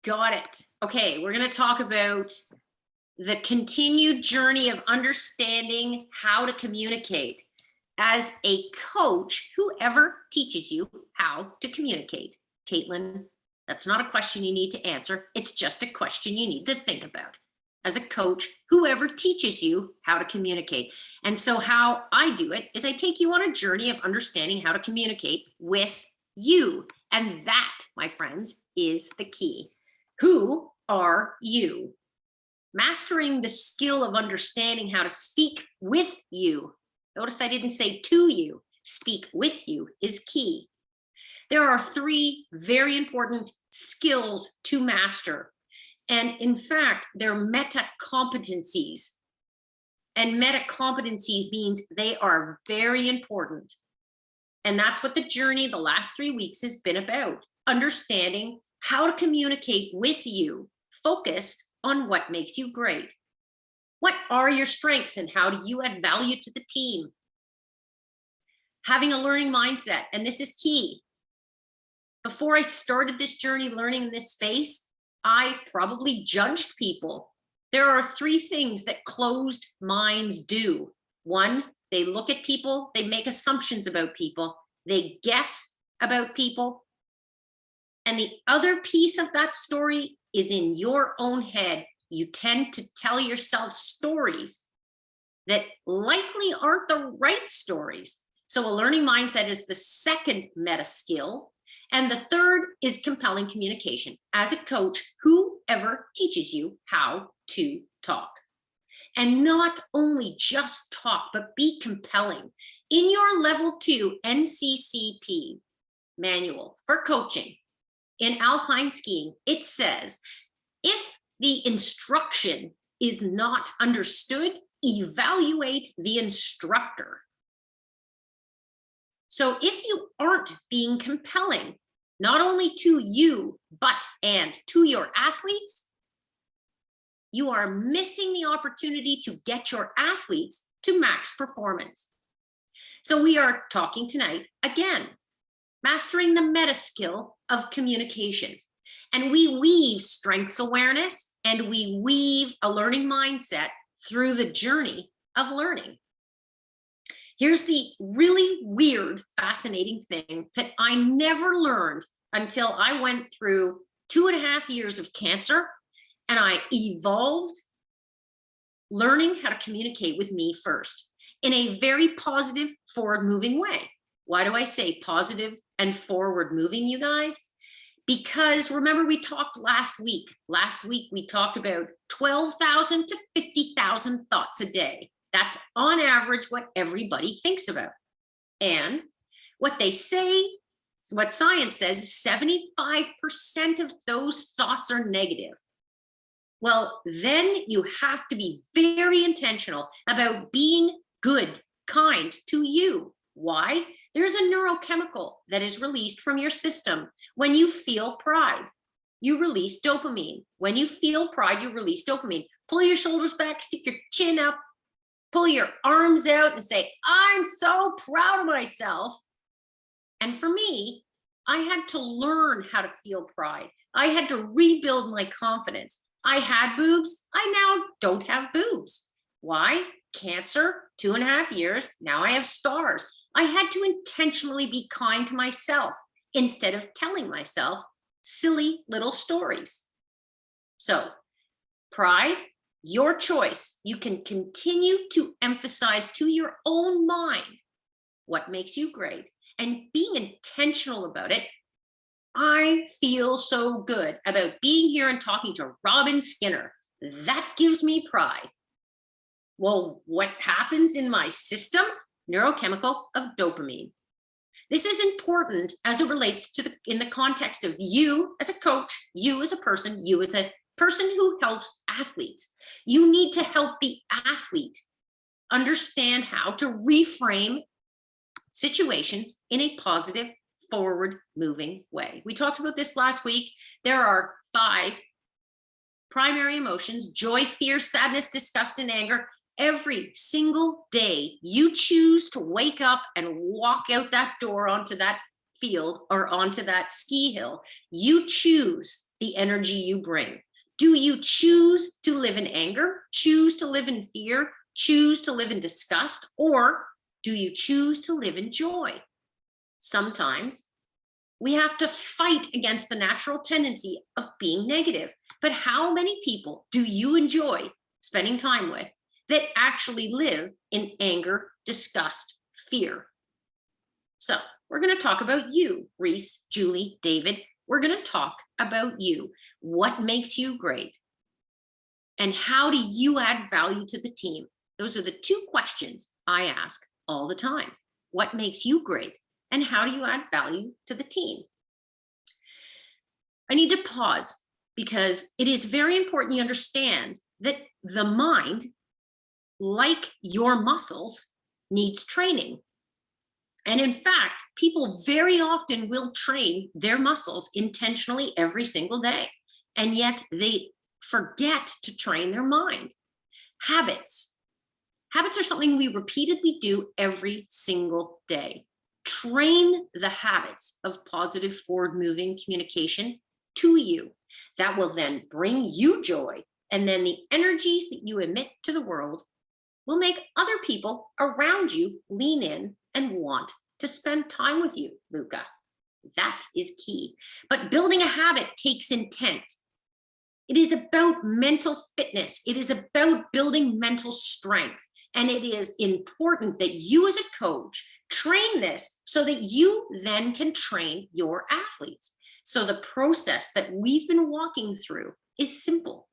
Got it. Okay, we're going to talk about the continued journey of understanding how to communicate. As a coach, whoever teaches you how to communicate, Caitlin, that's not a question you need to answer. It's just a question you need to think about. As a coach, whoever teaches you how to communicate. And so how I do it is I take you on a journey of understanding how to communicate with you. And that, my friends, is the key. Who are you? Mastering the skill of understanding how to speak with you. Notice I didn't say to you. Speak with you is key. There are 3 very important skills to master. And in fact, they're meta competencies. And meta competencies means they are very important. And that's what the journey the last 3 weeks has been about. Understanding how to communicate with you, focused on what makes you great. What are your strengths and how do you add value to the team? Having a learning mindset, and this is key. Before I started this journey learning in this space, I probably judged people. There are 3 things that closed minds do. 1, they look at people, they make assumptions about people, they guess about people. And the other piece of that story is in your own head. You tend to tell yourself stories that likely aren't the right stories. So a learning mindset is the second meta skill. And the third is compelling communication. As a coach, whoever teaches you how to talk. And not only just talk, but be compelling. In your level 2 NCCP manual for coaching in alpine skiing, it says, if the instruction is not understood, evaluate the instructor. So if you aren't being compelling, not only to you, but and to your athletes, you are missing the opportunity to get your athletes to max performance. So we are talking tonight, again, mastering the meta skill of communication. And we weave strengths awareness and we weave a learning mindset through the journey of learning. Here's the really weird, fascinating thing that I never learned until I went through 2.5 years of cancer and I evolved learning how to communicate with me first in a very positive, forward-moving way. Why do I say positive and forward-moving, you guys? Because remember, we talked last week. Last week, we talked about 12,000 to 50,000 thoughts a day. That's on average what everybody thinks about. And what they say, what science says, is 75% of those thoughts are negative. Well, then you have to be very intentional about being good, kind to you. Why? There's a neurochemical that is released from your system when you feel pride. You release dopamine. When you feel pride, you release dopamine. Pull your shoulders back, stick your chin up, pull your arms out and say, I'm so proud of myself. And for me, I had to learn how to feel pride. I had to rebuild my confidence. I had boobs. I now don't have boobs. Why? Cancer, 2.5 years. Now I have scars. I had to intentionally be kind to myself instead of telling myself silly little stories. So, pride, your choice. You can continue to emphasize to your own mind what makes you great and being intentional about it. I feel so good about being here and talking to Robin Skinner. That gives me pride. Well, what happens in my system? Neurochemical of dopamine. This is important as it relates to in the context of you as a coach, you as a person, you as a person who helps athletes. You need to help the athlete understand how to reframe situations in a positive, forward-moving way. We talked about this last week. There are 5 primary emotions: joy, fear, sadness, disgust, and anger. Every single day you choose to wake up and walk out that door onto that field or onto that ski hill, you choose the energy you bring? Do you choose to live in anger, choose to live in fear, choose to live in disgust, or do you choose to live in joy? Sometimes we have to fight against the natural tendency of being negative. But how many people do you enjoy spending time with that actually live in anger, disgust, fear? So we're going to talk about you, Reese, Julie, David. We're going to talk about you. What makes you great? And how do you add value to the team? Those are the two questions I ask all the time. What makes you great? And how do you add value to the team? I need to pause because it is very important you understand that the mind, like your muscles, needs training. And in fact, people very often will train their muscles intentionally every single day, and yet they forget to train their mind. Habits. Habits are something we repeatedly do every single day. Train the habits of positive forward-moving communication to you. That will then bring you joy, and then the energies that you emit to the world will make other people around you lean in and want to spend time with you, Luca. That is key. But building a habit takes intent. It is about mental fitness. It is about building mental strength. And it is important that you as a coach train this so that you then can train your athletes. So the process that we've been walking through is simple.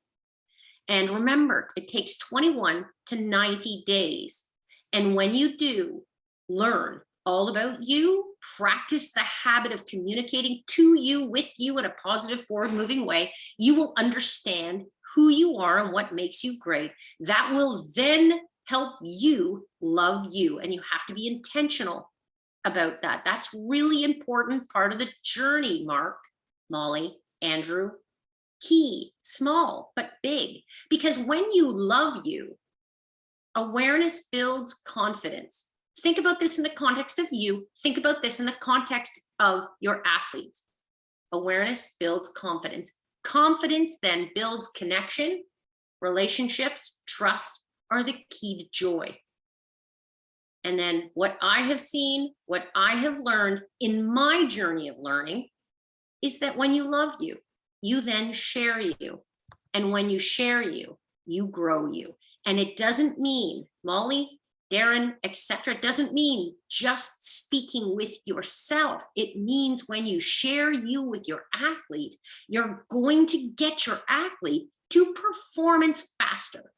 And remember, it takes 21 to 90 days. And when you do learn all about you, practice the habit of communicating to you, with you in a positive, forward-moving way, you will understand who you are and what makes you great. That will then help you love you. And you have to be intentional about that. That's really important part of the journey, Mark, Molly, Andrew. Key, small, but big. Because when you love you, awareness builds confidence. Think about this in the context of you. Think about this in the context of your athletes. Awareness builds confidence. Confidence then builds connection. Relationships, trust are the key to joy. And then what I have seen, what I have learned in my journey of learning is that when you love you, you then share you. And when you share you, you grow you. And it doesn't mean, Molly, Darren, etc., doesn't mean just speaking with yourself. It means when you share you with your athlete, you're going to get your athlete to performance faster.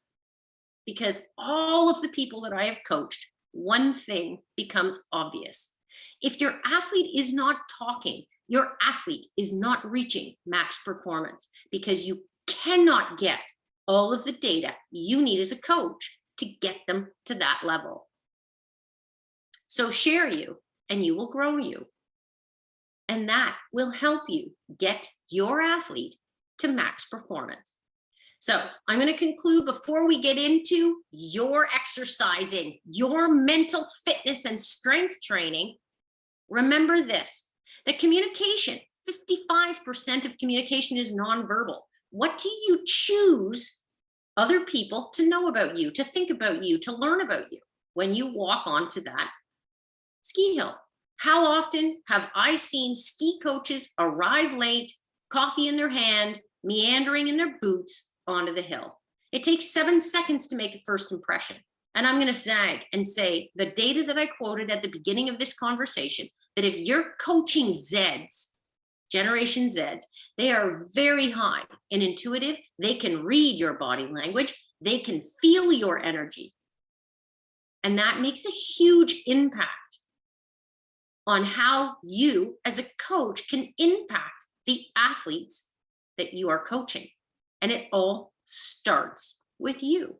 Because all of the people that I have coached, one thing becomes obvious. If your athlete is not talking, your athlete is not reaching max performance, because you cannot get all of the data you need as a coach to get them to that level. So share you and you will grow you. And that will help you get your athlete to max performance. So I'm going to conclude before we get into your exercising, your mental fitness and strength training. Remember this. The communication, 55% of communication is nonverbal. What do you choose other people to know about you, to think about you, to learn about you when you walk onto that ski hill? How often have I seen ski coaches arrive late, coffee in their hand, meandering in their boots onto the hill? It takes 7 seconds to make a first impression. And I'm going to zag and say the data that I quoted at the beginning of this conversation, that if you're coaching Zeds, Generation Zeds, they are very high in intuitive. They can read your body language. They can feel your energy. And that makes a huge impact on how you as a coach can impact the athletes that you are coaching. And it all starts with you.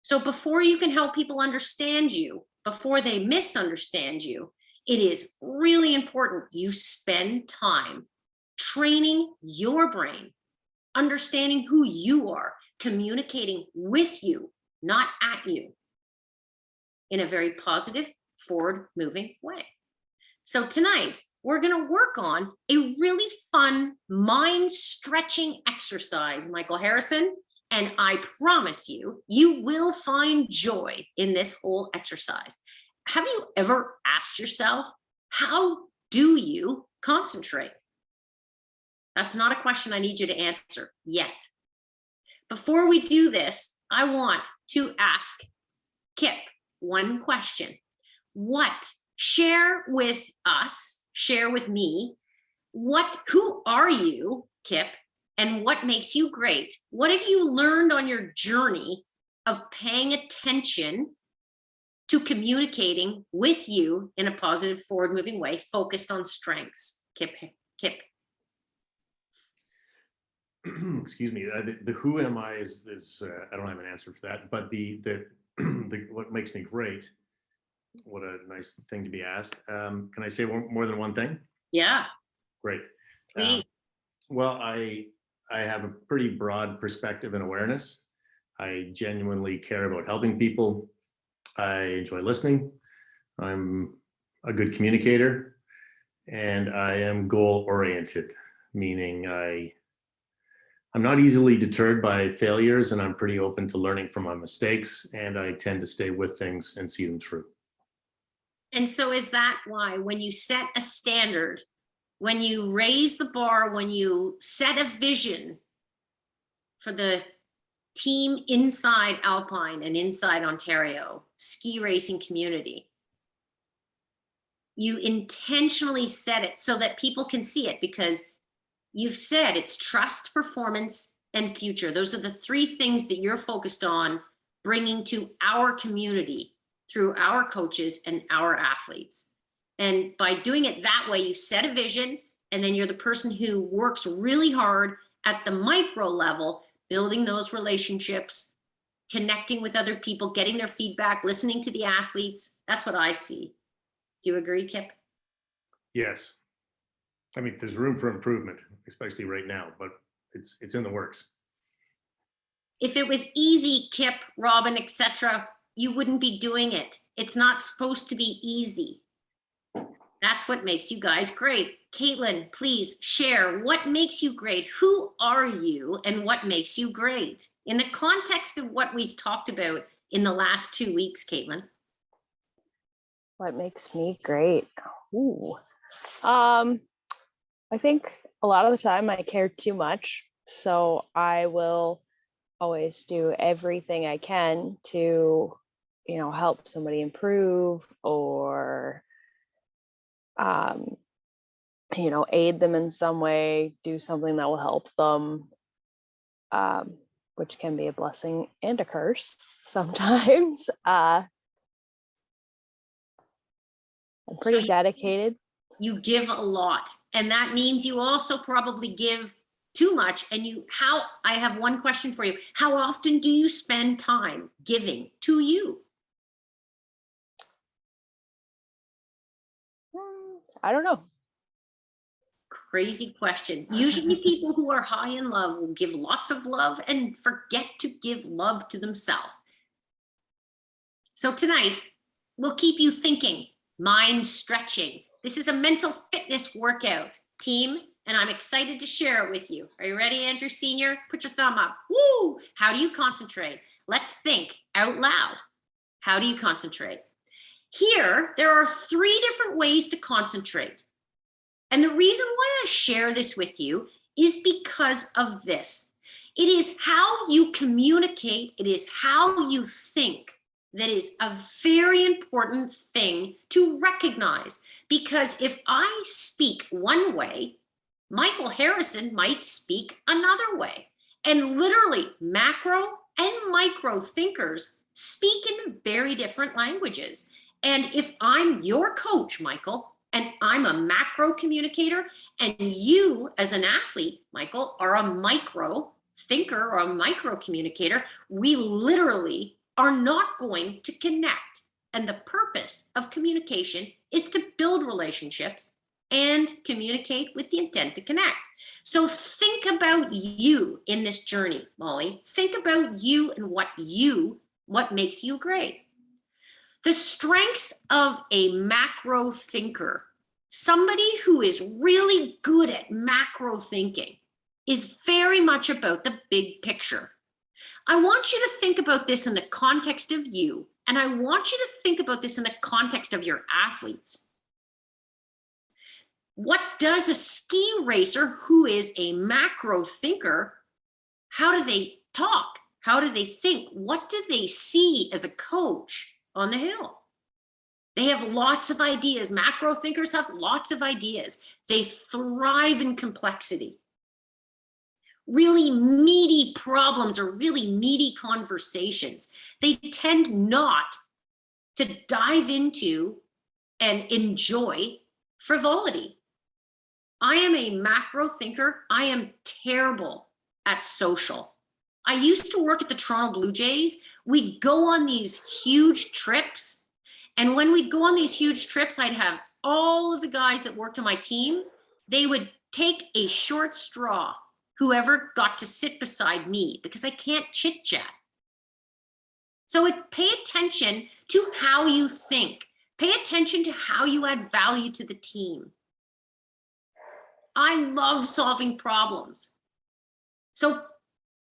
So before you can help people understand you, before they misunderstand you, it is really important you spend time training your brain, understanding who you are, communicating with you, not at you, in a very positive, forward-moving way. So tonight, we're going to work on a really fun mind stretching exercise, Michael Harrison. And I promise you, you will find joy in this whole exercise. Have you ever asked yourself, how do you concentrate? That's not a question I need you to answer yet. Before we do this, I want to ask Kip one question. Share with us, share with me, who are you, Kip, and what makes you great? What have you learned on your journey of paying attention to communicating with you in a positive, forward-moving way, focused on strengths? Kip. Excuse me. The who am I is I don't have an answer for that. But the what makes me great. What a nice thing to be asked. Can I say more than one thing? Yeah. Great. Well, I have a pretty broad perspective and awareness. I genuinely care about helping people. I enjoy listening. I'm a good communicator, and I am goal-oriented, meaning I'm not easily deterred by failures, and I'm pretty open to learning from my mistakes, and I tend to stay with things and see them through. and so is that why when you set a standard, when you raise the bar, when you set a vision for the team inside Alpine and inside Ontario ski racing community, you intentionally set it so that people can see it, because you've said it's trust, performance, and future. Those are the three things that you're focused on bringing to our community through our coaches and our athletes. And by doing it that way, you set a vision, and then you're the person who works really hard at the micro level, building those relationships, connecting with other people, getting their feedback, listening to the athletes. That's what I see. Do you agree, Kip? Yes. I mean, there's room for improvement, especially right now, but it's in the works. If it was easy, Kip, Robin, etc., you wouldn't be doing it. It's not supposed to be easy. That's what makes you guys great. Caitlin, please share what makes you great. Who are you and what makes you great? In the context of what we've talked about in the last 2 weeks, Caitlin. What makes me great? Ooh. I think a lot of the time I care too much. So I will always do everything I can to, help somebody improve or, aid them in some way, do something that will help them, which can be a blessing and a curse sometimes. I'm pretty dedicated. You give a lot, and that means you also probably give too much. And I have one question for you. How often do you spend time giving to you? I don't know. Crazy question. Usually people who are high in love will give lots of love and forget to give love to themselves. So tonight, we'll keep you thinking, mind stretching. This is a mental fitness workout, team, and I'm excited to share it with you. Are you ready, Andrew Sr.? Put your thumb up. Woo! How do you concentrate? Let's think out loud. How do you concentrate? Here, there are 3 different ways to concentrate. And the reason why I share this with you is because of this. It is how you communicate, it is how you think that is a very important thing to recognize. Because if I speak one way, Michael Harrison might speak another way. And literally, macro and micro thinkers speak in very different languages. And if I'm your coach, Michael, and I'm a macro communicator, and you as an athlete, Michael, are a micro thinker or a micro communicator, we literally are not going to connect. And the purpose of communication is to build relationships and communicate with the intent to connect. So think about you in this journey, Molly. Think about you and what makes you great. The strengths of a macro thinker Somebody who is really good at macro thinking is very much about the big picture. I want you to think about this in the context of you, and I want you to think about this in the context of your athletes. What does a ski racer who is a macro thinker, how do they talk? How do they think? What do they see as a coach on the hill? They have lots of ideas. Macro thinkers have lots of ideas. They thrive in complexity. Really meaty problems or really meaty conversations. They tend not to dive into and enjoy frivolity. I am a macro thinker. I am terrible at social. I used to work at the Toronto Blue Jays. We'd go on these huge trips. And when we'd go on these huge trips, I'd have all of the guys that worked on my team. They would take a short straw, whoever got to sit beside me, because I can't chit chat. So pay attention to how you think. Pay attention to how you add value to the team. I love solving problems. So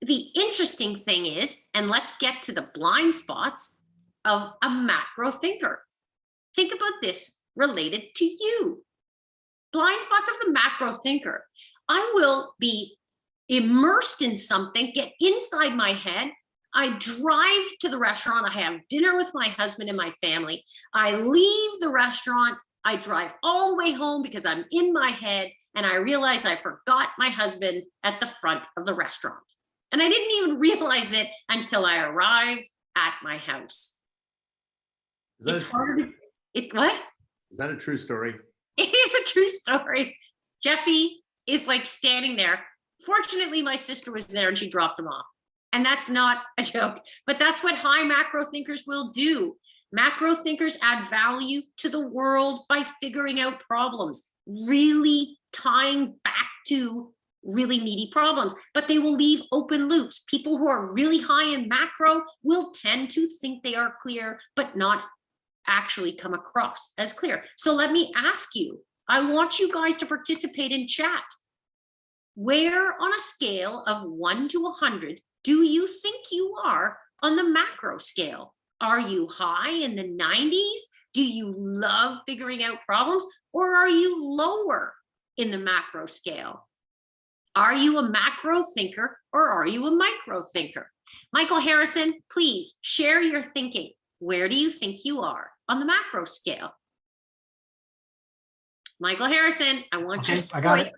the interesting thing is, and let's get to the blind spots of a macro thinker. Think about this related to you. Blind spots of the macro thinker. I will be immersed in something, get inside my head. I drive to the restaurant. I have dinner with my husband and my family. I leave the restaurant. I drive all the way home because I'm in my head, and I realize I forgot my husband at the front of the restaurant. And I didn't even realize it until I arrived at my house. It's hard. What? Is that a true story? It is a true story. Jeffy is like standing there. Fortunately, my sister was there and she dropped him off. And that's not a joke, but that's what high macro thinkers will do. Macro thinkers add value to the world by figuring out problems, really tying back to really meaty problems, but they will leave open loops. People who are really high in macro will tend to think they are clear, but not actually come across as clear. So let me ask you, I want you guys to participate in chat. Where on a scale of 1 to 100 do you think you are on the macro scale? Are you high in the 90s? Do you love figuring out problems? Or are you lower in the macro scale? Are you a macro thinker or are you a micro thinker? Michael Harrison, please share your thinking. Where do you think you are on the macro scale? Michael Harrison, I want you to. I got it.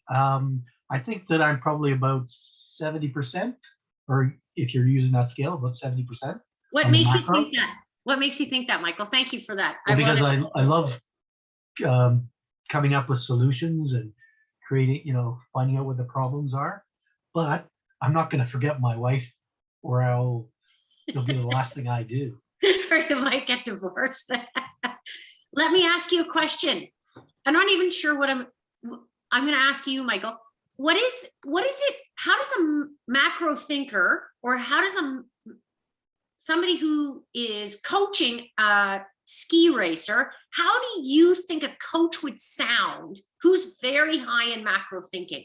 I think that I'm probably about 70%, or if you're using that scale, about 70%. What makes you think that? What makes you think that, Michael? Thank you for that. Well, because I love coming up with solutions and creating, finding out what the problems are. But I'm not going to forget my wife, or it'll be the last thing I do. Or you might get divorced. Let me ask you a question. I'm not even sure what I'm going to ask you, Michael. What is it? How does a macro thinker, or how does somebody who is coaching a ski racer, how do you think a coach would sound who's very high in macro thinking?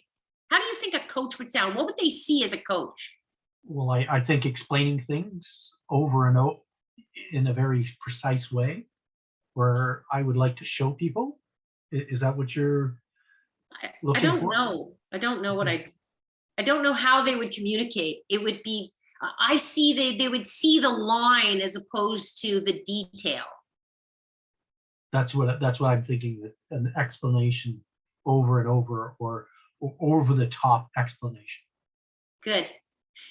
How do you think a coach would sound? What would they see as a coach? Well, I think explaining things over and over in a very precise way, where I would like to show people. Is that what you're looking for? I don't know what I don't know how they would communicate. It would be, I see they would see the line as opposed to the detail. That's what I'm thinking, an explanation over and over, or over the top explanation. Good.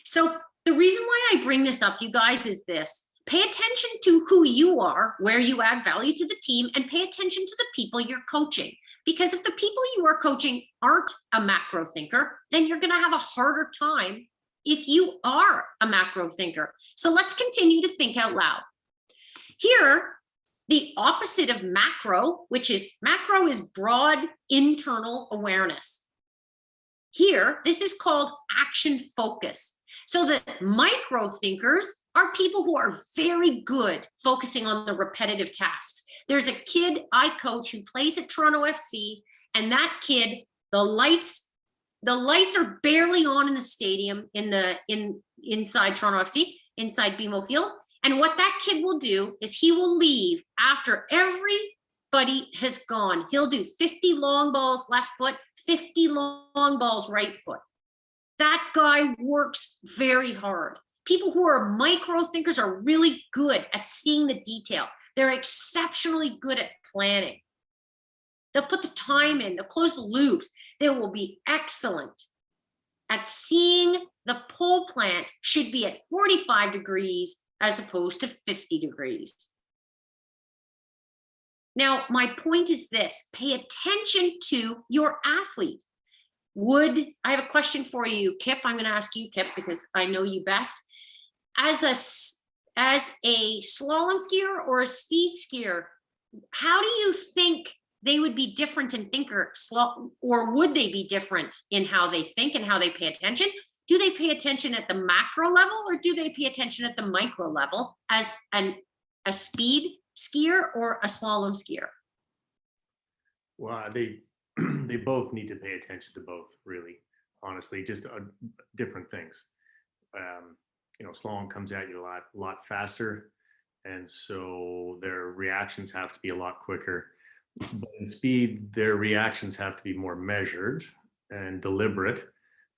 So the reason why I bring this up, you guys, is this. Pay attention to who you are, where you add value to the team, and pay attention to the people you're coaching. Because if the people you are coaching aren't a macro thinker, then you're going to have a harder time if you are a macro thinker. So let's continue to think out loud. Here, the opposite of macro, which is macro is broad internal awareness. Here, this is called action focus. So the micro thinkers are people who are very good focusing on the repetitive tasks. There's a kid I coach who plays at Toronto FC, and that kid, the lights are barely on in the stadium inside Toronto FC, inside BMO Field. And what that kid will do is he will leave after everybody has gone. He'll do 50 long balls left foot, 50 long balls right foot. That guy works very hard. People who are micro thinkers are really good at seeing the detail. They're exceptionally good at planning. They'll put the time in, they'll close the loops. They will be excellent at seeing the pole plant should be at 45 degrees as opposed to 50 degrees. Now, my point is this: pay attention to your athlete. I have a question for you, Kip. I'm going to ask you, Kip, because I know you best. As a slalom skier or a speed skier, how do you think they would be different in thinker, or would they be different in how they think and how they pay attention? Do they pay attention at the macro level, or do they pay attention at the micro level as a speed skier or a slalom skier? Well, they both need to pay attention to both, really, honestly, just different things. Slalom comes at you a lot faster, and so their reactions have to be a lot quicker. But in speed, their reactions have to be more measured and deliberate,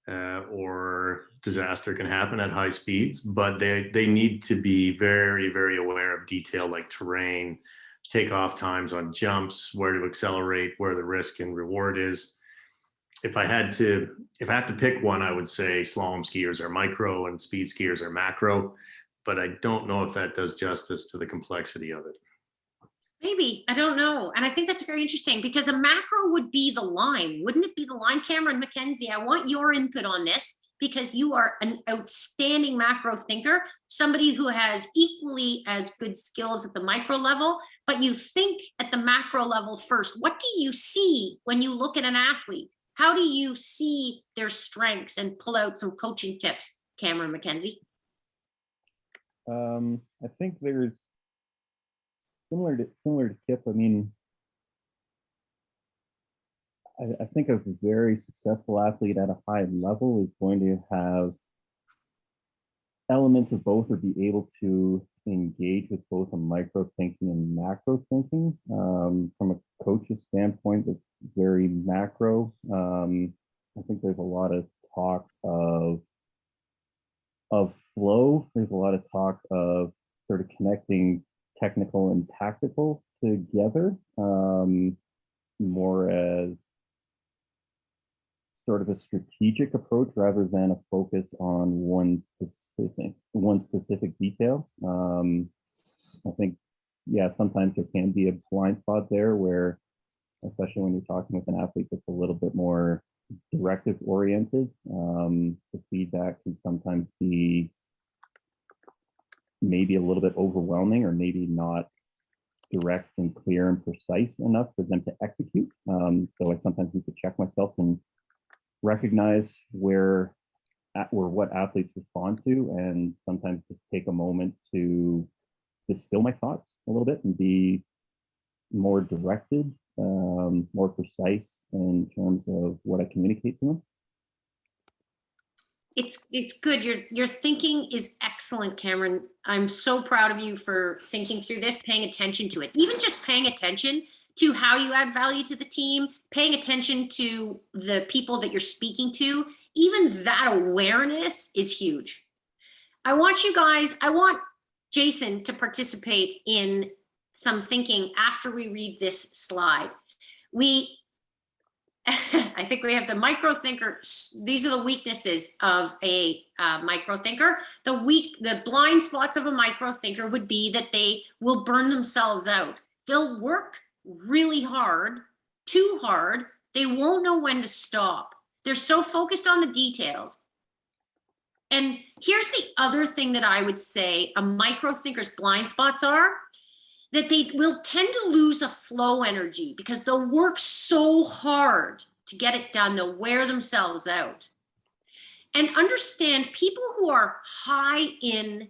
or disaster can happen at high speeds. But they need to be very, very aware of detail like terrain, takeoff times on jumps, where to accelerate, where the risk and reward is. If I have to pick one, I would say slalom skiers are micro and speed skiers are macro, but I don't know if that does justice to the complexity of it. Maybe, I don't know. And I think that's very interesting, because a macro would be the line. Wouldn't it be the line? Cameron Mackenzie, I want your input on this, because you are an outstanding macro thinker, somebody who has equally as good skills at the micro level, but you think at the macro level first. What do you see when you look at an athlete? How do you see their strengths and pull out some coaching tips, Cameron Mackenzie? I think there's similar to Kip. I mean, I think a very successful athlete at a high level is going to have elements of both, or be able to engage with both a micro thinking and macro thinking. From a coach's standpoint, it's very macro. I think there's a lot of talk of flow. There's a lot of talk of sort of connecting technical and tactical together, more as sort of a strategic approach rather than a focus on one specific detail. I think, yeah, sometimes there can be a blind spot there where, especially when you're talking with an athlete that's a little bit more directive oriented, the feedback can sometimes be maybe a little bit overwhelming, or maybe not direct and clear and precise enough for them to execute. So I sometimes need to check myself and recognize what athletes respond to, and sometimes just take a moment to distill my thoughts a little bit and be more directed, more precise in terms of what I communicate to them. It's good. Your thinking is excellent, Cameron. I'm so proud of you for thinking through this, paying attention to it. Even just paying attention to how you add value to the team, paying attention to the people that you're speaking to, even that awareness is huge. I want Jason to participate in some thinking after we read this slide. I think we have the micro thinker. These are the weaknesses of a micro thinker. The blind spots of a micro thinker would be that they will burn themselves out. They'll work really hard, too hard. They won't know when to stop. They're so focused on the details. And here's the other thing that I would say a micro thinker's blind spots are, that they will tend to lose a flow energy because they'll work so hard to get it done. They'll wear themselves out. and understand people who are high in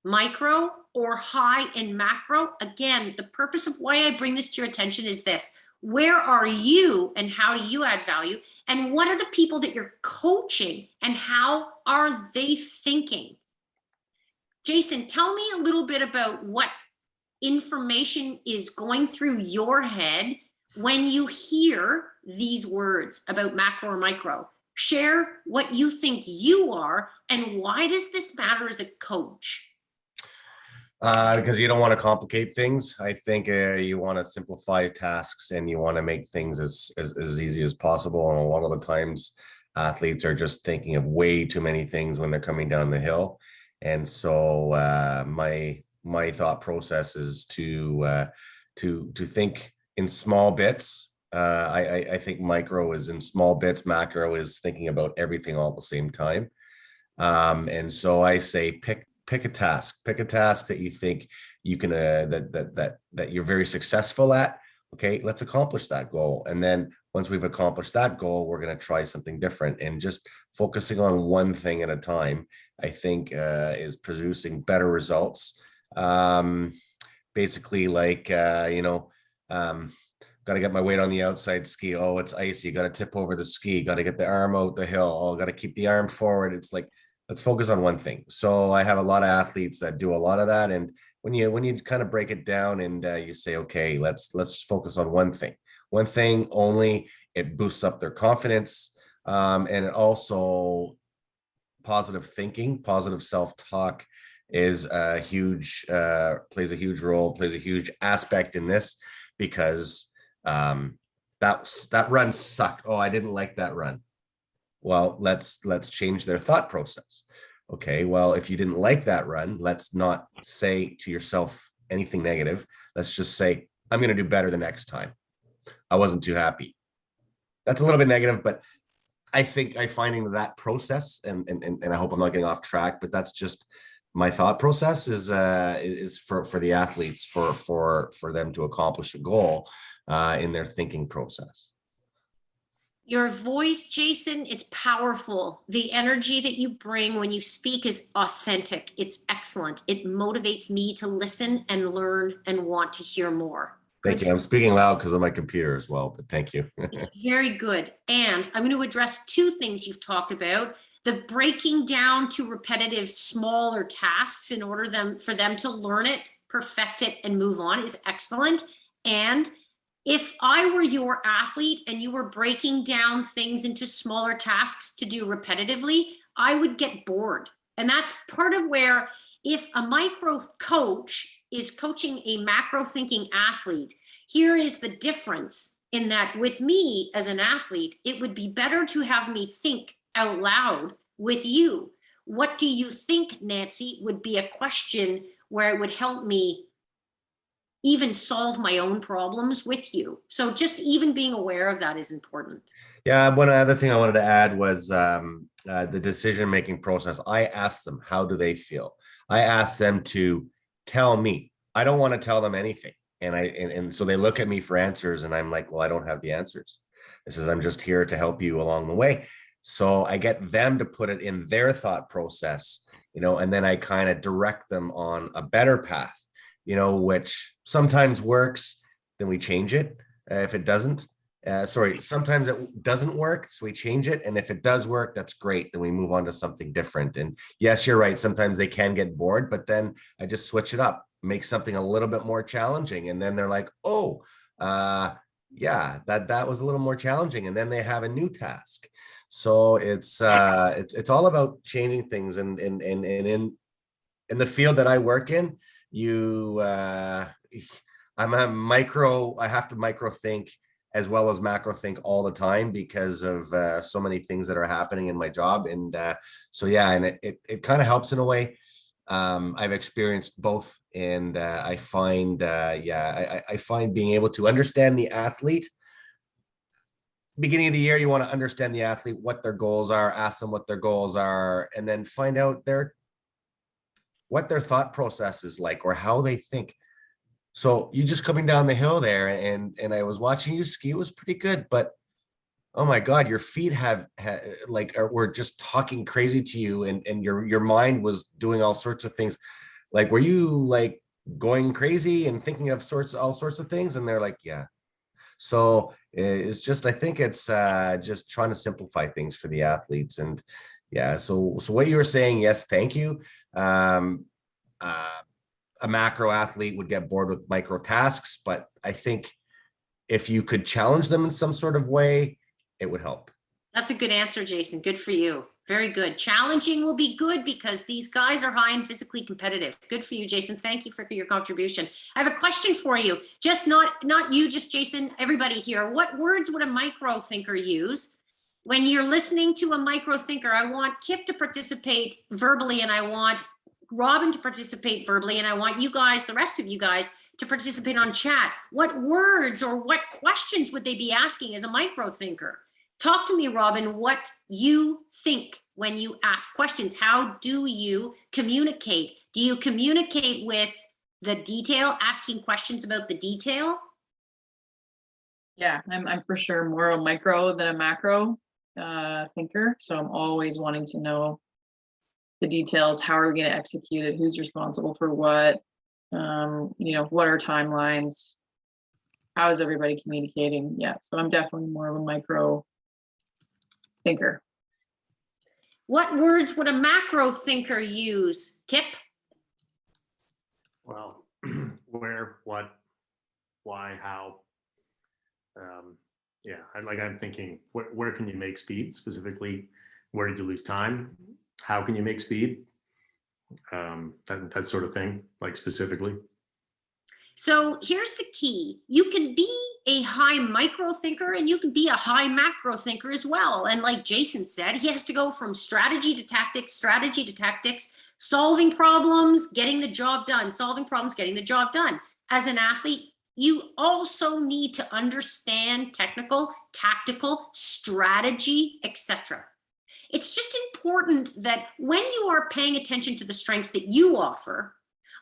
micro or high in macro. Again, the purpose of why I bring this to your attention is this: where are you and how do you add value? And what are the people that you're coaching and how are they thinking? Jason, tell me a little bit about what information is going through your head when you hear these words about macro or micro. Share what you think you are and why does this matter as a coach? Because you don't want to complicate things. I think you want to simplify tasks and you want to make things as easy as possible. And a lot of the times athletes are just thinking of way too many things when they're coming down the hill. And so my thought process is to think in small bits. I think micro is in small bits. Macro is thinking about everything all at the same time. And so I say pick a task that you think you can that you're very successful at. Okay, let's accomplish that goal. And then once we've accomplished that goal, we're going to try something different. And just focusing on one thing at a time, I think is producing better results. Basically, like got to get my weight on the outside ski. Oh, it's icy. Got to tip over the ski. Got to get the arm out the hill. Oh, got to keep the arm forward. It's like, let's focus on one thing. So I have a lot of athletes that do a lot of that. And when you kind of break it down and you say, okay, let's focus on one thing only, it boosts up their confidence. And it also positive thinking, positive self-talk is a huge, plays a huge role, plays a huge aspect in this, because that run sucked. Oh, I didn't like that run. Well, let's change their thought process. Okay, well, if you didn't like that run, let's not say to yourself anything negative. Let's just say, I'm going to do better the next time. I wasn't too happy. That's a little bit negative, but I think I'm finding that process, and I hope I'm not getting off track, but that's just my thought process is for the athletes, for them to accomplish a goal in their thinking process. Your voice, Jason, is powerful. The energy that you bring when you speak is authentic. It's excellent. It motivates me to listen and learn and want to hear more. Thank you. I'm speaking loud because of my computer as well, but thank you. It's very good. And I'm going to address two things you've talked about. The breaking down to repetitive, smaller tasks in order for them to learn it, perfect it, and move on is excellent. And if I were your athlete and you were breaking down things into smaller tasks to do repetitively, I would get bored. And that's part of where, if a micro coach is coaching a macro thinking athlete, here is the difference in that with me as an athlete, it would be better to have me think out loud with you. What do you think, Nancy, would be a question where it would help me even solve my own problems with you. So just even being aware of that is important. Yeah, one other thing I wanted to add was the decision-making process. I asked them, how do they feel? I asked them to tell me. I don't want to tell them anything. And so they look at me for answers and I'm like, well, I don't have the answers. It says, I'm just here to help you along the way. So I get them to put it in their thought process, and then I kind of direct them on a better path, which sometimes works, then we change it. If it doesn't, sometimes it doesn't work, so we change it. And if it does work, that's great. Then we move on to something different. And yes, you're right. Sometimes they can get bored, but then I just switch it up, make something a little bit more challenging. And then they're like, oh, yeah, that was a little more challenging. And then they have a new task. So it's all about changing things. And in the field that I work in, I have to micro think as well as macro think all the time because of so many things that are happening in my job. And so, yeah, and it kind of helps in a way. I've experienced both, and I find, I find being able to understand the athlete. Beginning of the year, you want to understand the athlete, what their goals are, ask them what their goals are, and then find out what their thought process is like or how they think. So you just coming down the hill there, and I was watching you ski. It was pretty good, but oh my God, your feet were just talking crazy to you, and your mind was doing all sorts of things. Like, were you like going crazy and thinking of all sorts of things? And they're like, yeah. So it's just, I think it's just trying to simplify things for the athletes. And yeah, so what you were saying, yes, thank you. A macro athlete would get bored with micro tasks, but I think if you could challenge them in some sort of way, it would help. That's a good answer, Jason. Good for you. Very good. Challenging will be good because these guys are high and physically competitive. Good for you, Jason. Thank you for your contribution. I have a question for you. Just not you, just Jason, everybody here. What words would a micro thinker use? When you're listening to a micro thinker, I want Kip to participate verbally, and I want Robin to participate verbally, and I want you guys, the rest of you guys, to participate on chat. What words or what questions would they be asking as a micro thinker? Talk to me, Robin, what you think when you ask questions. How do you communicate? Do you communicate with the detail, asking questions about the detail? Yeah, I'm for sure more a micro than a macro thinker. So I'm always wanting to know the details. How are we going to execute it? Who's responsible for what? What are timelines? How is everybody communicating? Yeah, so I'm definitely more of a micro thinker. What words would a macro thinker use, Kip? Well, where, what, why, how. Yeah, I'm thinking, where can you make speed specifically? Where did you lose time? How can you make speed? That sort of thing, like specifically. So here's the key. You can be a high micro thinker and you can be a high macro thinker as well. And like Jason said, he has to go from strategy to tactics, solving problems, getting the job done, solving problems, getting the job done. As an athlete, you also need to understand technical, tactical, strategy, etc. It's just important that when you are paying attention to the strengths that you offer,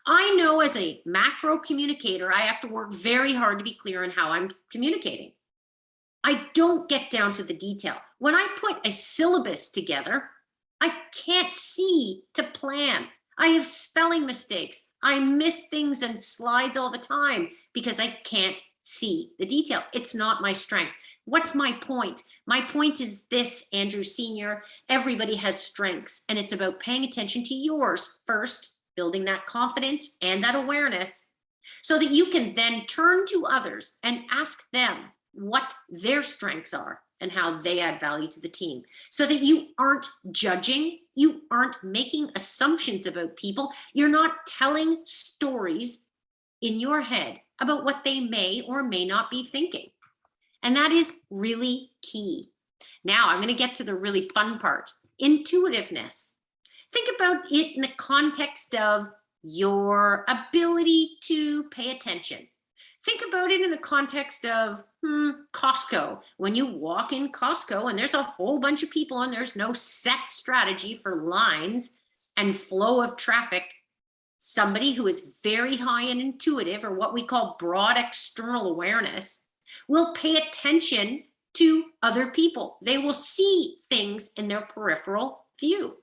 I know as a macro communicator, I have to work very hard to be clear on how I'm communicating. I don't get down to the detail. When I put a syllabus together, I can't see to plan. I have spelling mistakes. I miss things and slides all the time because I can't see the detail. It's not my strength. What's my point? My point is this, Andrew Sr., everybody has strengths, and it's about paying attention to yours first, building that confidence and that awareness so that you can then turn to others and ask them what their strengths are and how they add value to the team, so that you aren't judging, you aren't making assumptions about people, you're not telling stories in your head about what they may or may not be thinking. And that is really key. Now I'm going to get to the really fun part, intuitiveness. Think about it in the context of your ability to pay attention. Think about it in the context of Costco. When you walk in Costco and there's a whole bunch of people and there's no set strategy for lines and flow of traffic, somebody who is very high and intuitive, or what we call broad external awareness, will pay attention to other people. They will see things in their peripheral view.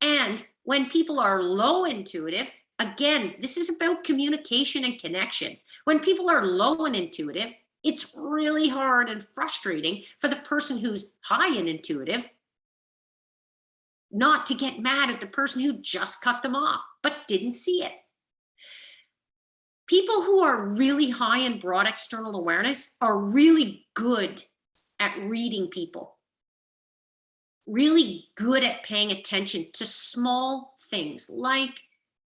And when people are low intuitive, again, this is about communication and connection. When people are low and intuitive, it's really hard and frustrating for the person who's high and intuitive not to get mad at the person who just cut them off, but didn't see it. People who are really high in broad external awareness are really good at reading people, really good at paying attention to small things like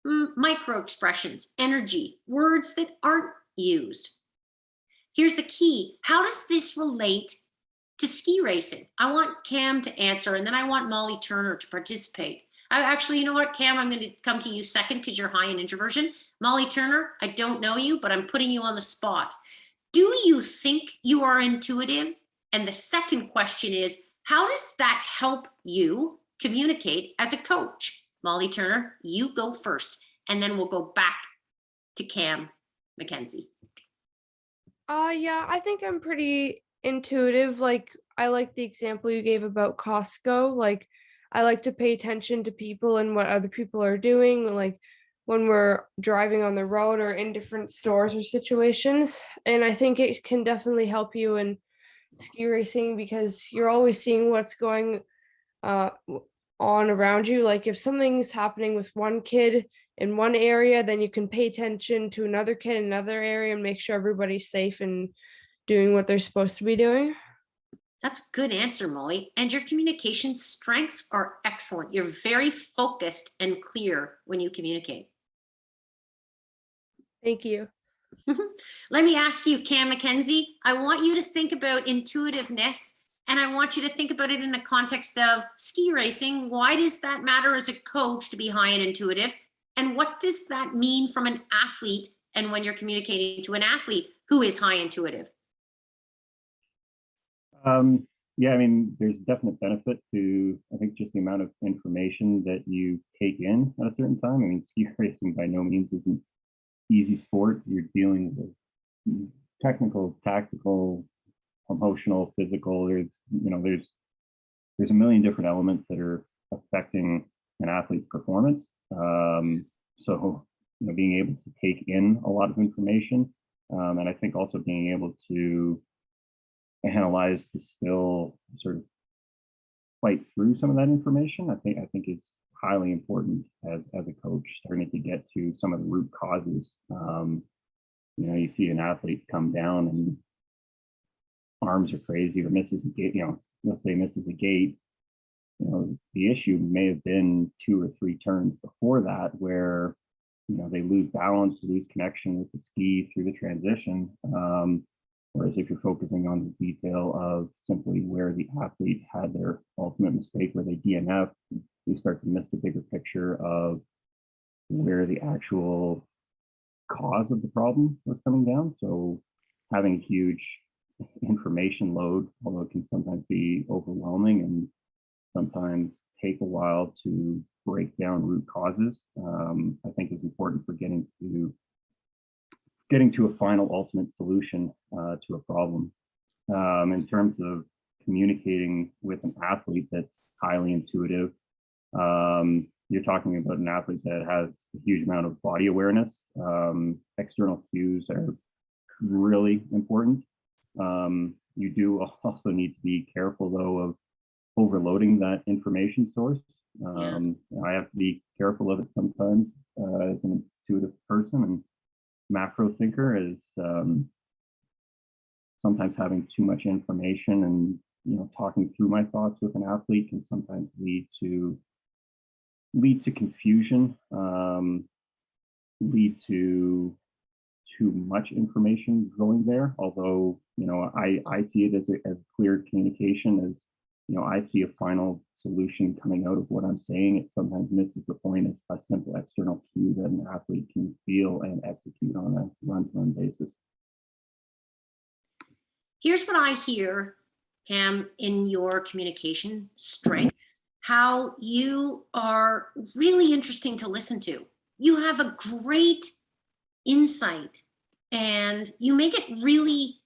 micro expressions, energy, words that aren't used. Here's the key. How does this relate to ski racing? I want Cam to answer, and then I want Molly Turner to participate. Actually, you know what, Cam, I'm going to come to you second because you're high in introversion. Molly Turner, I don't know you, but I'm putting you on the spot. Do you think you are intuitive? And the second question is, how does that help you communicate as a coach? Molly Turner, you go first, and then we'll go back to Cam McKenzie. Yeah, I think I'm pretty intuitive. Like, I like the example you gave about Costco. Like, I like to pay attention to people and what other people are doing, like when we're driving on the road or in different stores or situations. And I think it can definitely help you in ski racing because you're always seeing what's going on around you. Like if something's happening with one kid in one area, then you can pay attention to another kid in another area and make sure everybody's safe and doing what they're supposed to be doing. That's a good answer, Molly. And your communication strengths are excellent. You're very focused and clear when you communicate. Thank you. Let me ask you, Cam McKenzie, I want you to think about intuitiveness, and I want you to think about it in the context of ski racing. Why does that matter as a coach to be high and intuitive? And what does that mean from an athlete and when you're communicating to an athlete who is high intuitive? Yeah, I mean, there's definite benefit to, I think, just the amount of information that you take in at a certain time. I mean, ski racing by no means is an easy sport. You're dealing with technical, tactical, emotional, physical. There's a million different elements that are affecting an athlete's performance. So, being able to take in a lot of information, and I think also being able to analyze, distill, sort of fight through some of that information, I think is highly important as a coach, starting to get to some of the root causes. You see an athlete come down and arms are crazy or misses a gate, let's say misses a gate. The issue may have been 2 or 3 turns before that where they lose balance, lose connection with the ski through the transition. Whereas if you're focusing on the detail of simply where the athlete had their ultimate mistake, where they DNF, you start to miss the bigger picture of where the actual cause of the problem was coming down. So having a huge information load, although it can sometimes be overwhelming and sometimes take a while to break down root causes, I think is important for getting to a final ultimate solution to a problem. In terms of communicating with an athlete that's highly intuitive, you're talking about an athlete that has a huge amount of body awareness. External cues are really important. You do also need to be careful, though, of overloading that information source. I have to be careful of it sometimes as an intuitive person and macro thinker, is sometimes having too much information and talking through my thoughts with an athlete can sometimes lead to confusion, lead to too much information going there. Although I see it as clear communication, as I see a final solution coming out of what I'm saying. It sometimes misses the point of a simple external cue that an athlete can feel and execute on a run-to-run basis. Here's what I hear, Cam, in your communication strength, how you are really interesting to listen to. You have a great insight and you make it really,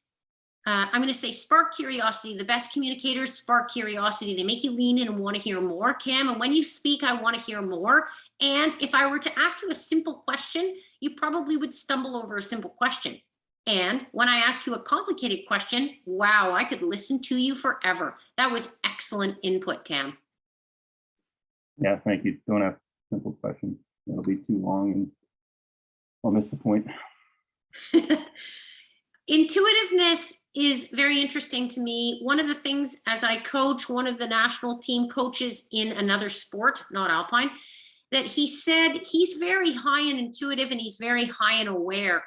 I'm going to say, spark curiosity. The best communicators spark curiosity. They make you lean in and want to hear more, Cam. And when you speak, I want to hear more. And if I were to ask you a simple question, you probably would stumble over a simple question. And when I ask you a complicated question, wow, I could listen to you forever. That was excellent input, Cam. Yeah, thank you. Don't ask simple questions. It'll be too long and I'll miss the point. Intuitiveness is very interesting to me. One of the things, as I coach one of the national team coaches in another sport, not Alpine, that he said he's very high and intuitive and he's very high and aware,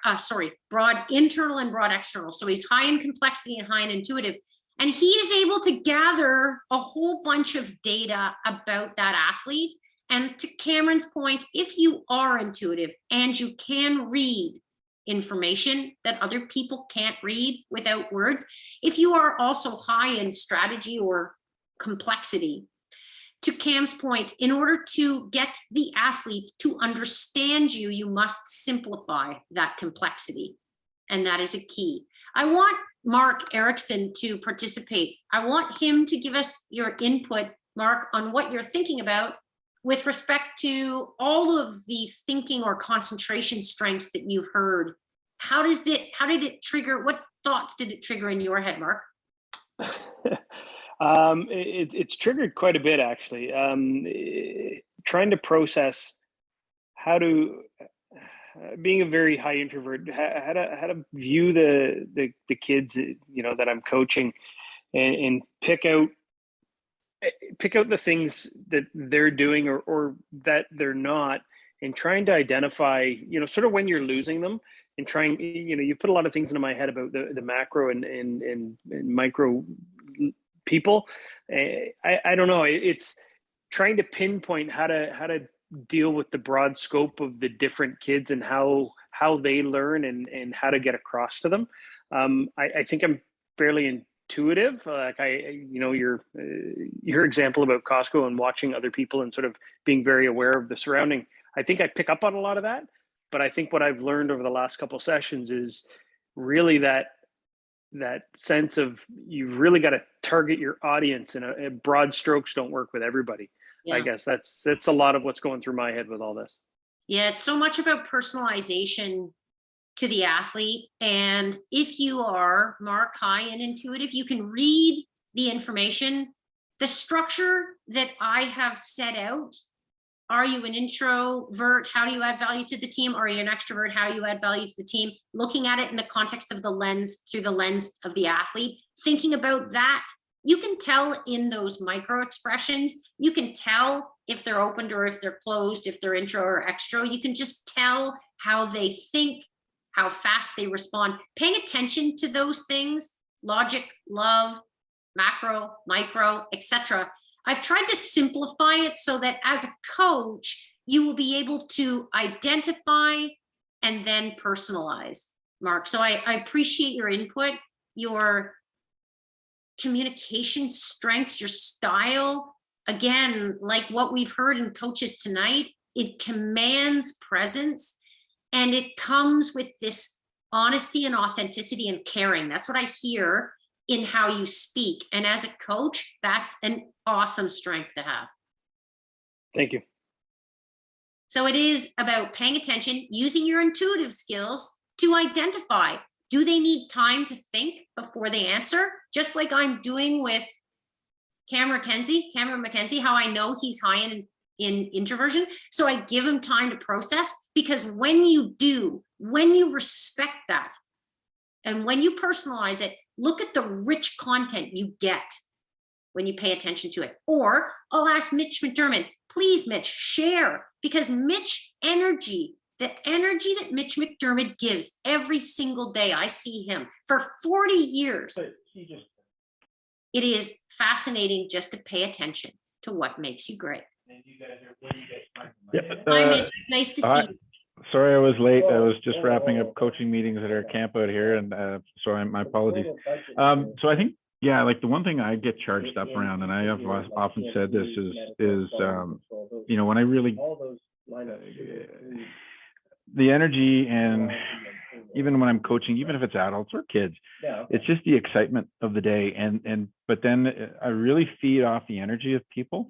broad internal and broad external. So he's high in complexity and high in intuitive. And he is able to gather a whole bunch of data about that athlete. And to Cameron's point, if you are intuitive and you can read information that other people can't read without words, if you are also high in strategy or complexity, to Cam's point, in order to get the athlete to understand you, you must simplify that complexity. And that is a key. I want Mark Erickson to participate. I want him to give us your input, Mark, on what you're thinking about with respect to all of the thinking or concentration strengths that you've heard. How did it trigger? What thoughts did it trigger in your head, Mark? It's triggered quite a bit, actually. Trying to process how to, being a very high introvert, how to view the kids, that I'm coaching, and pick out the things that they're doing or that they're not, and trying to identify, sort of when you're losing them, and trying, you put a lot of things into my head about the macro and micro people. I don't know. It's trying to pinpoint how to deal with the broad scope of the different kids and how they learn and how to get across to them. I think I'm fairly intuitive. Like your example about Costco and watching other people and sort of being very aware of the surrounding. I think I pick up on a lot of that, but I think what I've learned over the last couple of sessions is really that sense of you've really got to target your audience, and broad strokes don't work with everybody. Yeah. I guess that's a lot of what's going through my head with all this. Yeah, it's so much about personalization to the athlete. And if you are, Mark, high and intuitive, you can read the information, the structure that I have set out. Are you an introvert? How do you add value to the team? Are you an extrovert? How do you add value to the team? Looking at it in the context of the lens, through the lens of the athlete, thinking about that. You can tell in those micro expressions, you can tell if they're opened or if they're closed, if they're intro or extro. You can just tell how they think, how fast they respond. Paying attention to those things, logic, love, macro, micro, etc. I've tried to simplify it so that as a coach, you will be able to identify and then personalize, Mark. So I appreciate your input, your communication strengths, your style. Again, like what we've heard in coaches tonight, it commands presence, and it comes with this honesty and authenticity and caring. That's what I hear in how you speak. And as a coach, that's an awesome strength to have. Thank you. So it is about paying attention, using your intuitive skills to identify, do they need time to think before they answer? Just like I'm doing with Cameron McKenzie, how I know he's high in introversion. So I give him time to process, because when you do, when you respect that, and when you personalize it, look at the rich content you get when you pay attention to it. Or I'll ask Mitch McDermott, please, Mitch, share, because Mitch energy, the energy that Mitch McDermott gives every single day, I see him for 40 years. It is fascinating just to pay attention to what makes you great. Hi, Mitch, it's nice to see you. Sorry I was late. I was just wrapping up coaching meetings at our camp out here, and so my apologies. So I think, yeah, like the one thing I get charged up around, and I have often said this, is when I really the energy, and even when I'm coaching, even if it's adults or kids, it's just the excitement of the day, but then I really feed off the energy of people.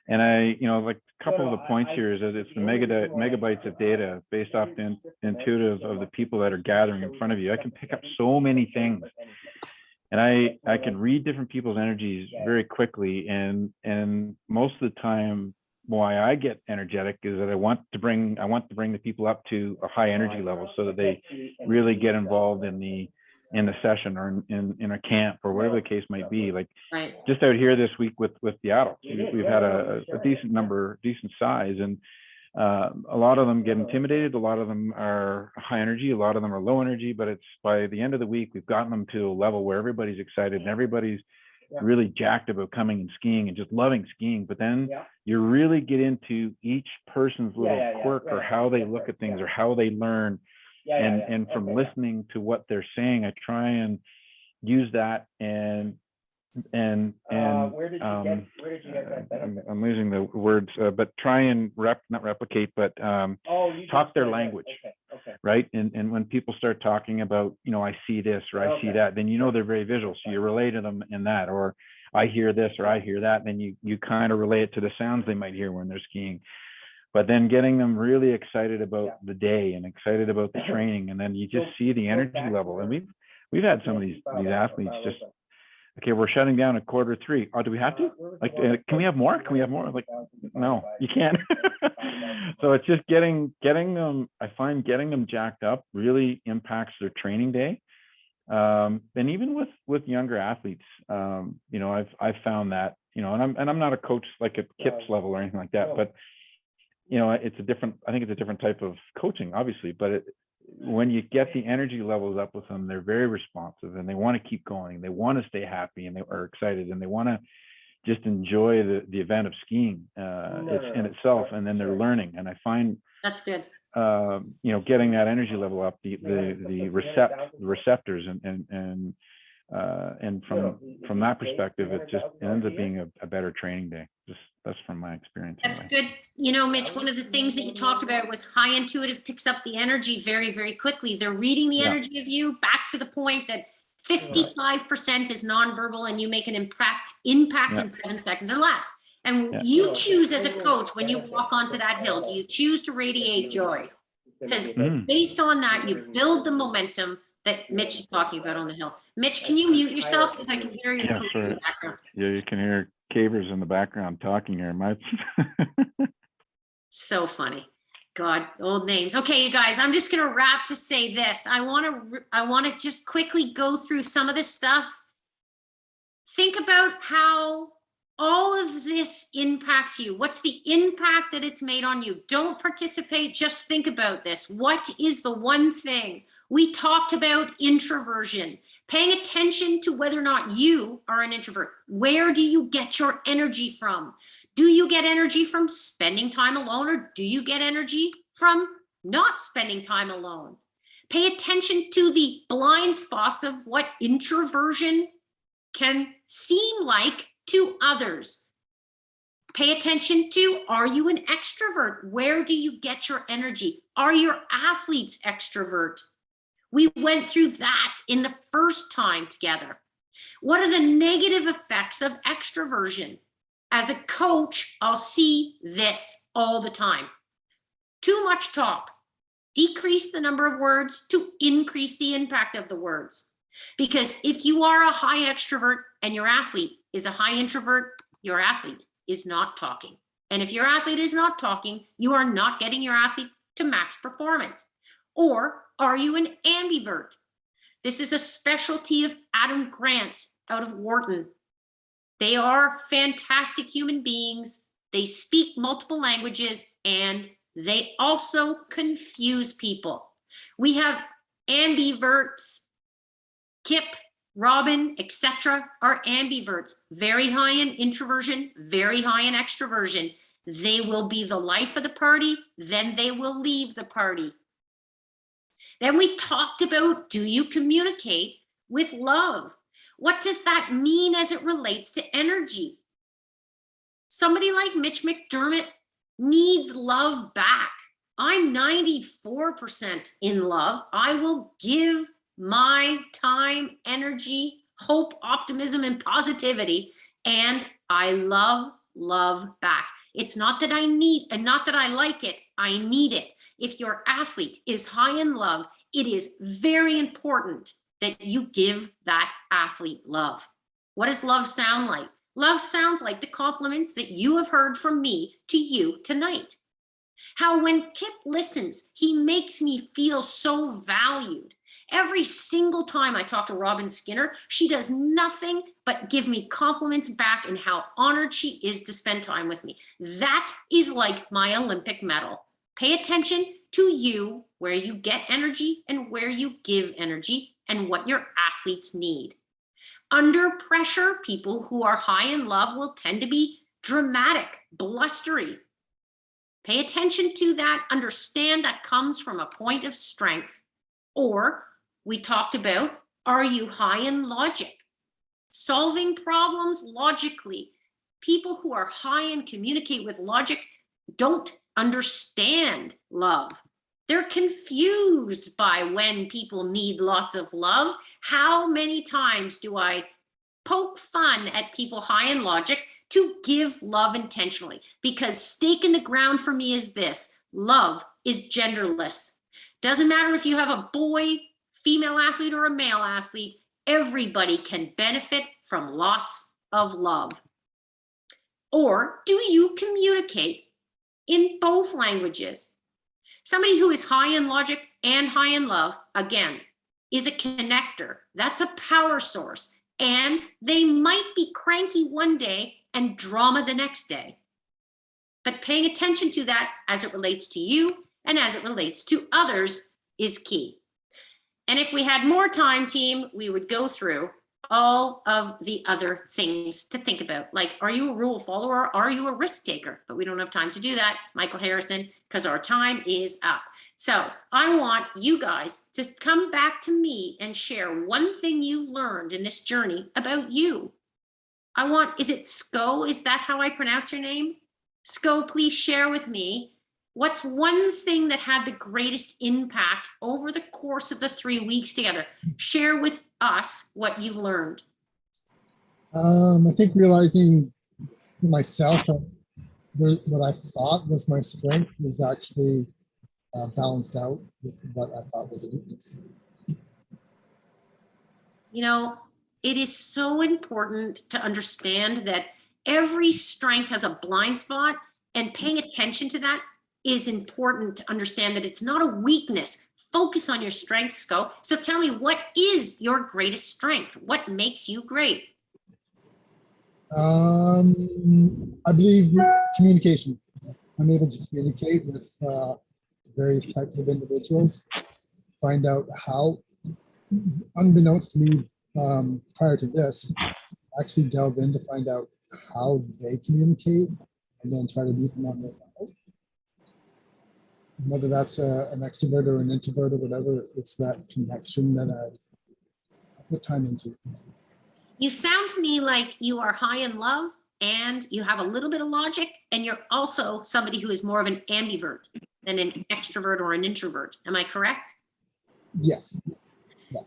And I, like a couple of the points here is that it's the megabytes of data based off the intuitive of the people that are gathering in front of you. I can pick up so many things, and I can read different people's energies very quickly. And most of the time, why I get energetic is that I want to bring the people up to a high energy level so that they really get involved in the session or in a camp or whatever the case might be. Like just out here this week with the adults, we've had a decent size, and a lot of them get intimidated. A lot of them are high energy. A lot of them are low energy, but it's by the end of the week, we've gotten them to a level where everybody's excited and everybody's really jacked about coming and skiing and just loving skiing. But then you really get into each person's little quirk or how they look at things or how they learn. And from listening to what they're saying, I try and use that and I'm losing the words, but try and not replicate, but talk their language. right? And when people start talking about, you know, I see this or I see that, then you know they're very visual. So you relate to them in that, or I hear this or I hear that, then you kind of relate it to the sounds they might hear when they're skiing. But then getting them really excited about the day and excited about the training, and then you just see the energy level. And we've had some of these athletes just, okay, we're shutting down at 2:45. Oh, do we have to? Like, can we have more? Can we have more? Like, no, you can't. So it's just getting them. I find getting them jacked up really impacts their training day. And even with younger athletes, you know, I've found that, you know, and I'm not a coach like at Kip's level or anything like that, but you know, I think it's a different type of coaching, obviously, but when you get the energy levels up with them, they're very responsive and they want to keep going. They want to stay happy and they are excited and they want to just enjoy the event of skiing it's in itself. And then they're learning. And I find That's good. you know, getting that energy level up, the receptors and from that perspective, it ends up being a better training day. That's from my experience. That's anyway. good. You know, Mitch, one of the things that you talked about was high intuitive picks up the energy very, very quickly. They're reading the energy of you, back to the point that 55% is nonverbal and you make an impact in 7 seconds or less. And you choose as a coach, when you walk onto that hill, do you choose to radiate joy? Because based on that, you build the momentum that Mitch is talking about on the hill. Mitch, can you mute yourself? Because I can hear your coach in the background. Yeah, you can hear Cavers in the background talking here. So funny. God, old names. Okay, you guys, I'm just going to wrap to say this. I want to just quickly go through some of this stuff. Think about how all of this impacts you. What's the impact that it's made on you? Don't participate. Just think about this. What is the one thing? We talked about introversion, paying attention to whether or not you are an introvert. Where do you get your energy from? Do you get energy from spending time alone, or do you get energy from not spending time alone? Pay attention to the blind spots of what introversion can seem like to others. Pay attention to, are you an extrovert? Where do you get your energy? Are your athletes extrovert? We went through that in the first time together. What are the negative effects of extroversion? As a coach, I'll see this all the time. Too much talk. Decrease the number of words to increase the impact of the words. Because if you are a high extrovert and your athlete is a high introvert, your athlete is not talking. And if your athlete is not talking, you are not getting your athlete to max performance. Or are you an ambivert? This is a specialty of Adam Grant's out of Wharton. They are fantastic human beings. They speak multiple languages and they also confuse people. We have ambiverts. Kip, Robin, etc. are ambiverts, very high in introversion, very high in extroversion. They will be the life of the party, then they will leave the party. Then we talked about, do you communicate with love? What does that mean as it relates to energy? Somebody like Mitch McDermott needs love back. I'm 94% in love. I will give my time, energy, hope, optimism, and positivity, and I love back. It's not that I need, and not that I like it, I need it. If your athlete is high in love, it is very important that you give that athlete love. What does love sound like? Love sounds like the compliments that you have heard from me to you tonight. How when Kip listens, he makes me feel so valued. Every single time I talk to Robin Skinner, she does nothing but give me compliments back and how honored she is to spend time with me. That is like my Olympic medal. Pay attention to you, where you get energy and where you give energy and what your athletes need. Under pressure, people who are high in love will tend to be dramatic, blustery. Pay attention to that. Understand that comes from a point of strength. Or we talked about, are you high in logic? Solving problems logically. People who are high and communicate with logic don't understand love. They're confused by when people need lots of love. How many times do I poke fun at people high in logic to give love intentionally? Because stake in the ground for me is this: love is genderless. Doesn't matter if you have a boy, female athlete, or a male athlete, everybody can benefit from lots of love. Or do you communicate in both languages? Somebody who is high in logic and high in love, again, is a connector. That's a power source. And they might be cranky one day and drama the next day. But paying attention to that as it relates to you and as it relates to others is key. And if we had more time, team, we would go through all of the other things to think about. Like, are you a rule follower? Are you a risk taker? But we don't have time to do that, Michael Harrison, because our time is up. So I want you guys to come back to me and share one thing you've learned in this journey about you. I want, is it Sko? Is that how I pronounce your name? Sko, please share with me. What's one thing that had the greatest impact over the course of the 3 weeks together? Share with us what you've learned. I think realizing myself that what I thought was my strength was actually balanced out with what I thought was a weakness. You know, it is so important to understand that every strength has a blind spot, and paying attention to that is important to understand that it's not a weakness. Focus on your strengths, Sko. So tell me, what is your greatest strength? What makes you great? I believe communication. I'm able to communicate with various types of individuals, find out how, unbeknownst to me prior to this, actually delve in to find out how they communicate and then try to meet them on their level. Whether that's an extrovert or an introvert or whatever, it's that connection that I put time into. You sound to me like you are high in love and you have a little bit of logic, and you're also somebody who is more of an ambivert than an extrovert or an introvert. Am I correct? Yes. Yeah.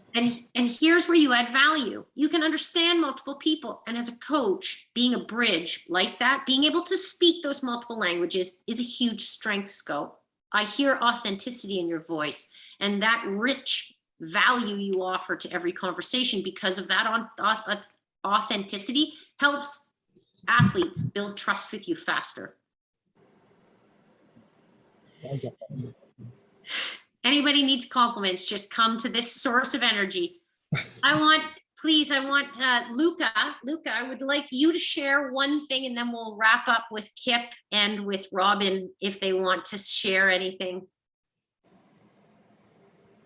And here's where you add value. You can understand multiple people. And as a coach, being a bridge like that, being able to speak those multiple languages is a huge strength, Sko. I hear authenticity in your voice, and that rich value you offer to every conversation because of that authenticity helps athletes build trust with you faster. I get that. Anybody needs compliments, just come to this source of energy. I want Luca. Luca, I would like you to share one thing, and then we'll wrap up with Kip and with Robin if they want to share anything.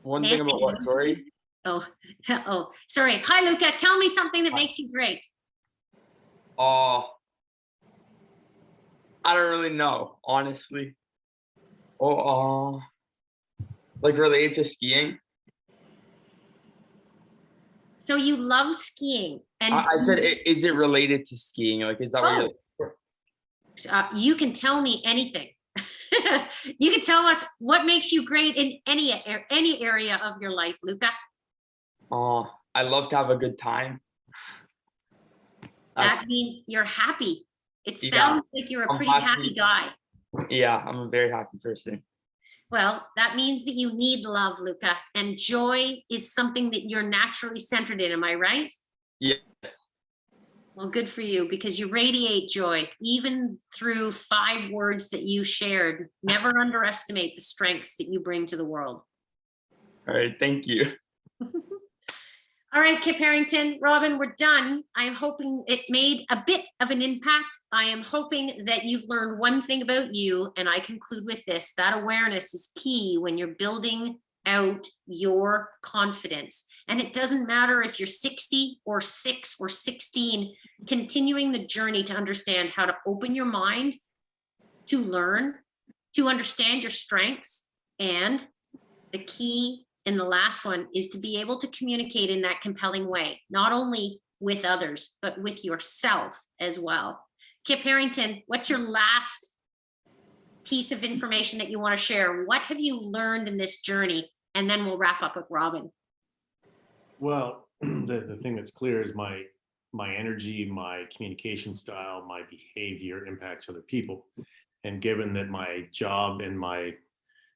One thing about what, sorry? Oh, sorry. Hi, Luca. Tell me something that makes you great. I don't really know, honestly. Like related to skiing. So you love skiing, and I said, is it related to skiing? Like, is that what you're? You can tell me anything. You can tell us what makes you great in any area of your life, Luca. I love to have a good time. That means you're happy. It sounds like you're a pretty happy guy. Yeah, I'm a very happy person. Well, that means that you need love, Luca, and joy is something that you're naturally centered in. Am I right? Yes. Well, good for you, because you radiate joy, even through 5 words that you shared. Never underestimate the strengths that you bring to the world. All right, thank you. All right, Kip Harrington, Robin, we're done. I'm hoping it made a bit of an impact. I am hoping that you've learned one thing about you, and I conclude with this: that awareness is key when you're building out your confidence. And it doesn't matter if you're 60 or 6 or 16, continuing the journey to understand how to open your mind, to learn, to understand your strengths, and the key and the last one is to be able to communicate in that compelling way, not only with others, but with yourself as well. Kip Harrington, what's your last piece of information that you want to share. What have you learned in this journey? And then we'll wrap up with Robin. Well, the thing that's clear is my energy, my communication style, my behavior impacts other people. And given that my job and my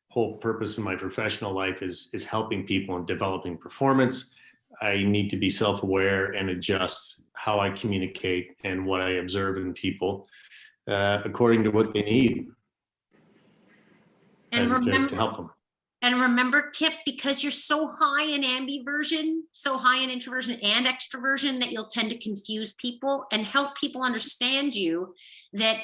whole purpose in my professional life is helping people and developing performance, I need to be self-aware and adjust how I communicate and what I observe in people according to what they need And remember, to help them. And remember, Kip, because you're so high in ambiversion, so high in introversion and extroversion, that you'll tend to confuse people, and help people understand you, that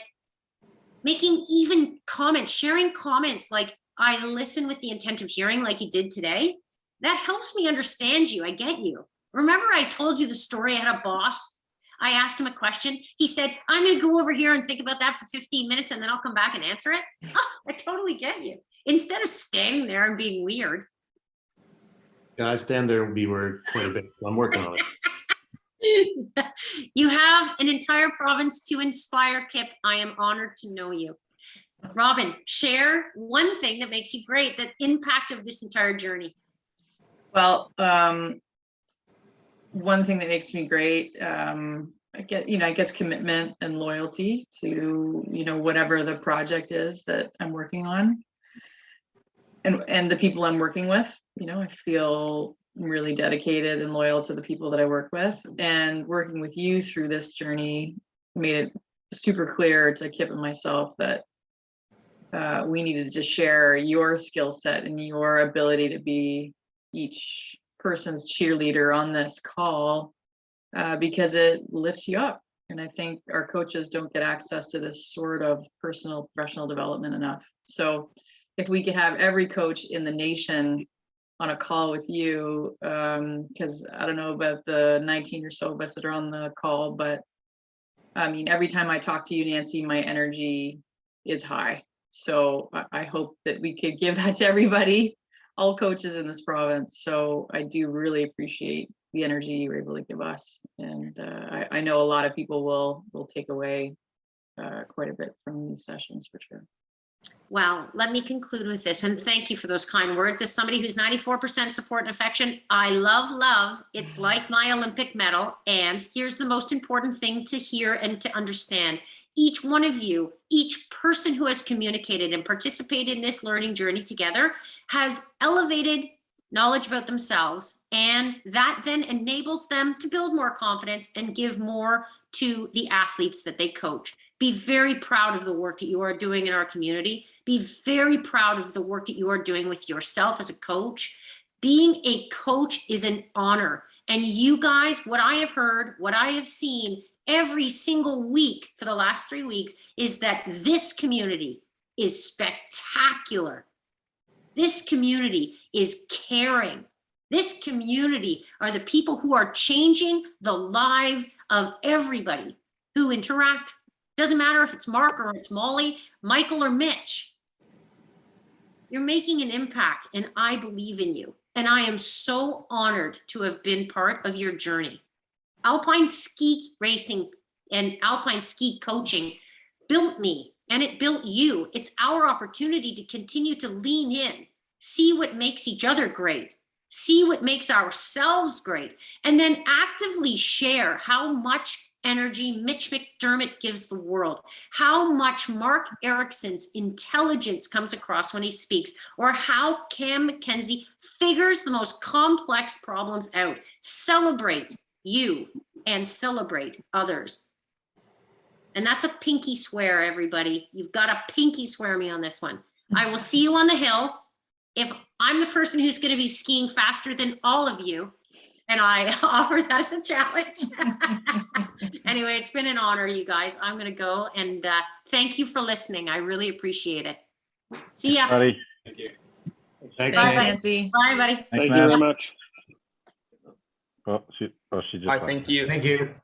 making even comments, sharing comments like, I listen with the intent of hearing, like you did today, that helps me understand you. I get you. Remember I told you the story? I had a boss. I asked him a question. He said, I'm going to go over here and think about that for 15 minutes and then I'll come back and answer it. Oh, I totally get you. Instead of standing there and being weird. Yeah, I stand there and be weird quite a bit. I'm working on it. You have an entire province to inspire, Kip. I am honored to know you. Robin, share one thing that makes you great, the impact of this entire journey. Well, one thing that makes me great, I guess commitment and loyalty to, whatever the project is that I'm working on, and the people I'm working with. I feel really dedicated and loyal to the people that I work with, and working with you through this journey made it super clear to Kip and myself that we needed to share your skill set and your ability to be each person's cheerleader on this call, because it lifts you up. And I think our coaches don't get access to this sort of personal professional development enough. So if we could have every coach in the nation on a call with you, because I don't know about the 19 or so of us that are on the call, but I mean, every time I talk to you, Nancy, my energy is high. So I hope that we could give that to everybody, all coaches in this province. So I do really appreciate the energy you were able to give us. And I know a lot of people will take away quite a bit from these sessions for sure. Well, let me conclude with this, and thank you for those kind words. As somebody who's 94% support and affection, I love love. It's like my Olympic medal. And here's the most important thing to hear and to understand. Each one of you, each person who has communicated and participated in this learning journey together has elevated knowledge about themselves, and that then enables them to build more confidence and give more to the athletes that they coach. Be very proud of the work that you are doing in our community. Be very proud of the work that you are doing with yourself as a coach. Being a coach is an honor. And you guys, what I have heard, what I have seen every single week for the last 3 weeks is that this community is spectacular. This community is caring. This community are the people who are changing the lives of everybody who interact. Doesn't matter if it's Mark or it's Molly, Michael or Mitch. You're making an impact, and I believe in you. And I am so honored to have been part of your journey. Alpine ski racing and alpine ski coaching built me, and it built you. It's our opportunity to continue to lean in, see what makes each other great, see what makes ourselves great, and then actively share how much energy Mitch McDermott gives the world, how much Mark Erickson's intelligence comes across when he speaks, or how Cam McKenzie figures the most complex problems out. Celebrate you and celebrate others. And that's a pinky swear, everybody. You've got to pinky swear me on this one. I will see you on the hill. If I'm the person who's going to be skiing faster than all of you, and I offer that as a challenge. Anyway, it's been an honor, you guys. I'm going to go, and thank you for listening. I really appreciate it. See ya. Buddy. Thank you. Thanks, Thanks, Nancy. Nancy. Bye, buddy. Thanks, Thank you Matt. very much. Oh, she just Hi, left. thank you. Thank you.